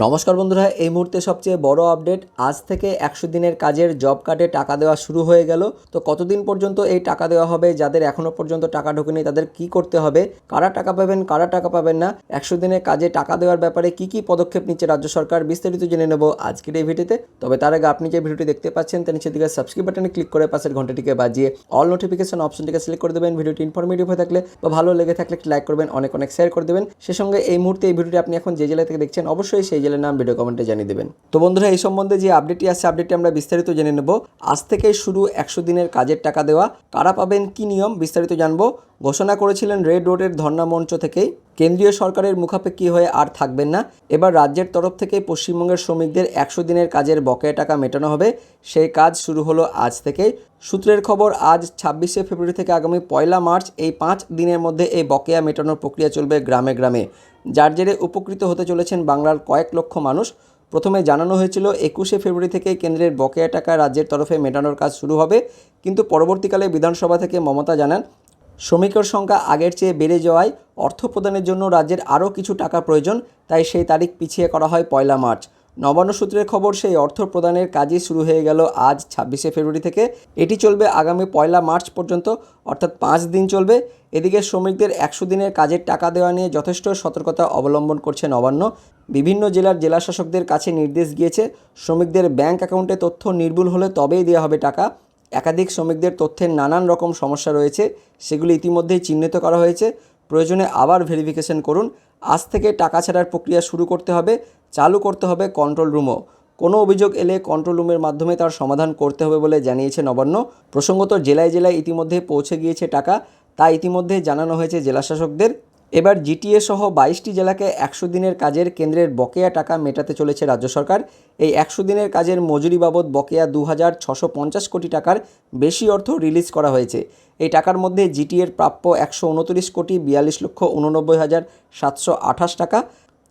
নমস্কার বন্ধুরা, এই মুহূর্তে সবচেয়ে বড় আপডেট। আজ থেকে 100 দিনের কাজের জব কার্ডে টাকা দেওয়া শুরু হয়ে গেল। তো কতদিন পর্যন্ত এই টাকা দেওয়া হবে? যাদের এখনো পর্যন্ত টাকা ঢোকেনি তাদের কি করতে হবে? কারা টাকা পাবেন, কারা টাকা পাবেন না? 100 দিনের কাজে টাকা দেওয়ার ব্যাপারে কি কি পদক্ষেপ নিচ্ছে রাজ্য সরকার, বিস্তারিত জেনে নেব আজকের এই ভিডিওতে। তবে তার আগে আপনি যে ভিডিওটি দেখতে পাচ্ছেন তার নিচের দিকে সাবস্ক্রাইব বাটনে ক্লিক করে পাশের ঘন্টাটিকে বাজিয়ে অল নোটিফিকেশন অপশনটিকে সিলেক্ট করে দেবেন। ভিডিওটি ইনফরমেটিভ হয়ে থাকলে বা ভালো লেগে থাকলে লাইক করবেন, অনেক শেয়ার করে দেবেন। সে সঙ্গে এই মুহূর্তে এই ভিডিওটি আপনি এখন যে জেলা থেকে দেখছেন অবশ্যই সেই জেলার নাম ভিডিও কমেন্টে জানিয়ে দেবেন। তো বন্ধুরা, এই সম্বন্ধে যে আপডেটটি আছে আপডেটটি আমরা বিস্তারিত জেনে নেব। আজ থেকে শুরু 100 দিনের কাজের টাকা দেওয়া। কারা পাবেন, কি নিয়ম, বিস্তারিত জানবো। ঘোষণা করেছিলেন রেড রোডের ধর্ণা মঞ্চ থেকেই কেন্দ্রীয় সরকারের মুখাপেক্ষী হয়ে আর থাকবেন না। এবার রাজ্যের তরফ থেকে পশ্চিমবঙ্গের শ্রমিকদের 100 দিনের কাজের বকেয়া টাকা মেটানো হবে। সেই কাজ শুরু হলো আজ থেকেই। সূত্রের খবর, আজ 26শে ফেব্রুয়ারি থেকে আগামী 1 মার্চ এই 5 দিনের মধ্যে এই বকেয়া মেটানোর প্রক্রিয়া চলবে গ্রামে গ্রামে। যার জেরে উপকৃত হতে চলেছেন বাংলার কয়েক লক্ষ মানুষ। প্রথমে জানানো হয়েছিল 21শে ফেব্রুয়ারি থেকে কেন্দ্রের বকেয়া টাকা রাজ্যের তরফে মেটানোর কাজ শুরু হবে, কিন্তু পরবর্তীকালে বিধানসভা থেকে মমতা জানান শ্রমিকের সংখ্যা আগের চেয়ে বেড়ে যাওয়ায় অর্থ প্রদানের জন্য রাজ্যের আরও কিছু টাকা প্রয়োজন, তাই সেই তারিখ পিছিয়ে করা হয় 1 মার্চ। নবান্ন সূত্রের খবর, সেই অর্থ প্রদানের কাজই শুরু হয়ে গেল আজ 26শে ফেব্রুয়ারি থেকে। এটি চলবে আগামী 1 মার্চ পর্যন্ত, অর্থাৎ 5 দিন চলবে। এদিকে শ্রমিকদের 100 দিনের কাজের টাকা দেওয়া নিয়ে যথেষ্ট সতর্কতা অবলম্বন করছে নবান্ন। বিভিন্ন জেলার জেলাশাসকদের কাছে নির্দেশ গিয়েছে, শ্রমিকদের ব্যাংক অ্যাকাউন্টে তথ্য নির্ভুল হলে তবেই দেওয়া হবে টাকা। একাধিক শ্রমিকদের তথ্যের নানান রকম সমস্যা রয়েছে, সেগুলি ইতিমধ্যেই চিহ্নিত করা হয়েছে। প্রয়োজনে আবার ভেরিফিকেশন করুন। আজ থেকে টাকা ছাড়ার প্রক্রিয়া শুরু করতে হবে, চালু করতে হবে কন্ট্রোল রুমও। কোনো অভিযোগ এলে কন্ট্রোল রুমের মাধ্যমে তার সমাধান করতে হবে বলে জানিয়েছে নবান্ন। প্রসঙ্গত, জেলায় জেলায় ইতিমধ্যে পৌঁছে গিয়েছে টাকা, তা ইতিমধ্যে জানানো হয়েছে জেলাশাসকদের। এবার জিটিএ সহ 22টি জেলাকে 100 দিনের কাজের কেন্দ্রের বকেয়া টাকা মেটাতে চলেছে রাজ্য সরকার। এই 100 দিনের কাজের মজুরি বাবদ বকেয়া 2650 কোটি টাকার বেশি অর্থ রিলিজ করা হয়েছে। এই টাকার মধ্যে জিটিএর প্রাপ্য 129 কোটি 42,89,728 টাকা।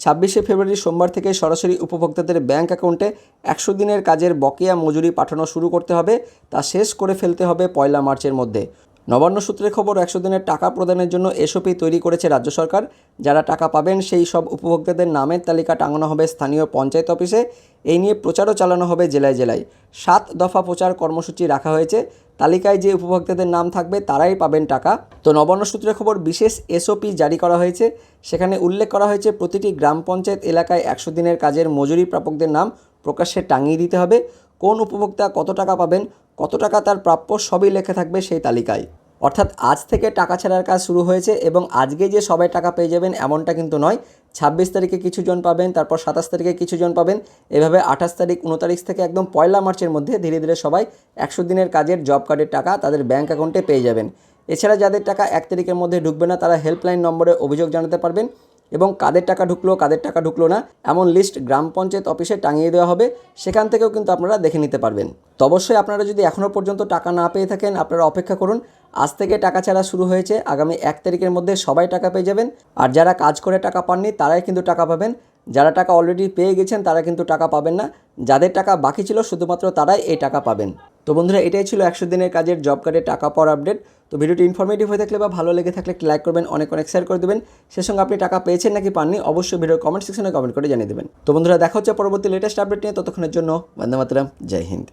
26শে ফেব্রুয়ারি সোমবার থেকে সরাসরি উপভোক্তাদের ব্যাংক অ্যাকাউন্টে 100 দিনের কাজের বকেয়া মজুরি পাঠানো শুরু করতে হবে, তা শেষ করে ফেলতে হবে 1 মার্চের মধ্যে। নবান্ন সূত্রের খবর, 100 দিনের টাকা প্রদানের জন্য এসওপি তৈরি করেছে রাজ্য সরকার। যারা টাকা পাবেন সেই সব উপভোক্তাদের নামের তালিকা টাঙানো হবে স্থানীয় পঞ্চায়েত অফিসে। এই নিয়ে প্রচারও চালানো হবে জেলায় জেলায়। 7 দফা প্রচার কর্মসূচি রাখা হয়েছে। তালিকায় যে উপভোক্তাদের নাম থাকবে তারাই পাবেন টাকা। তো নবান্ন সূত্রের খবর, বিশেষ এসওপি জারি করা হয়েছে। সেখানে উল্লেখ করা হয়েছে প্রতিটি গ্রাম পঞ্চায়েত এলাকায় 100 দিনের কাজের মজুরি প্রাপকদের নাম প্রকাশ্যে টাঙিয়ে দিতে হবে। কোন উপভোক্তা কত টাকা পাবেন, কত টাকা তার প্রাপ্য, সবই লেখা থাকবে সেই তালিকায়। অর্থাৎ আজ থেকে টাকা ছাড়ার কাজ শুরু হয়েছে এবং আজকে যে সবাই টাকা পেয়ে যাবেন এমনটা কিন্তু নয়। 26 তারিখে কিছু জন পাবেন, তারপর 27 তারিখে কিছু জন পাবেন, এভাবে 28 তারিখ 29 থেকে একদম 1 মার্চের মধ্যে ধীরে ধীরে সবাই 100 দিনের কাজের জব কার্ডের টাকা তাদের ব্যাঙ্ক অ্যাকাউন্টে পেয়ে যাবেন। এছাড়া যাদের টাকা 1 তারিখের মধ্যে ঢুকবে না তারা হেল্পলাইন নম্বরে অভিযোগ জানাতে পারবেন এবং কাদের টাকা ঢুকলো কাদের টাকা ঢুকলো না এমন লিস্ট গ্রাম পঞ্চায়েত অফিসে টাঙিয়ে দেওয়া হবে। সেখান থেকেও কিন্তু আপনারা দেখে নিতে পারবেন। তো অবশ্যই আপনারা যদি এখনও পর্যন্ত টাকা না পেয়ে থাকেন আপনারা অপেক্ষা করুন। আজ থেকে টাকা ছাড়া শুরু হয়েছে, আগামী 1 তারিখের মধ্যে সবাই টাকা পেয়ে যাবেন। আর যারা কাজ করে টাকা পাননি তারাই কিন্তু টাকা পাবেন। যারা টাকা অলরেডি পেয়ে গেছেন তারা কিন্তু টাকা পাবেন না। যাদের টাকা বাকি ছিল শুধুমাত্র তারাই এই টাকা পাবেন। তো বন্ধুরা, এটাই ছিল 100 দিনের কাজের জব কার্ডের টাকা পাওয়ার আপডেট। তো ভিডিওটি ইনফরমেটিভ হয়ে থাকলে বা ভালো লেগে থাকলে লাইক করবেন, অনেক শেয়ার করে দেবেন। সে সঙ্গে আপনি টাকা পেয়েছেন নাকি পাননি অবশ্যই ভিডিওর কমেন্ট সেকশনে কমেন্ট করে জানিয়ে দেবেন। তো বন্ধুরা, দেখা হচ্ছে পরবর্তী লেটেস্ট আপডেট নিয়ে। ততক্ষণের জন্য বন্দে মাতরম, জয় হিন্দ।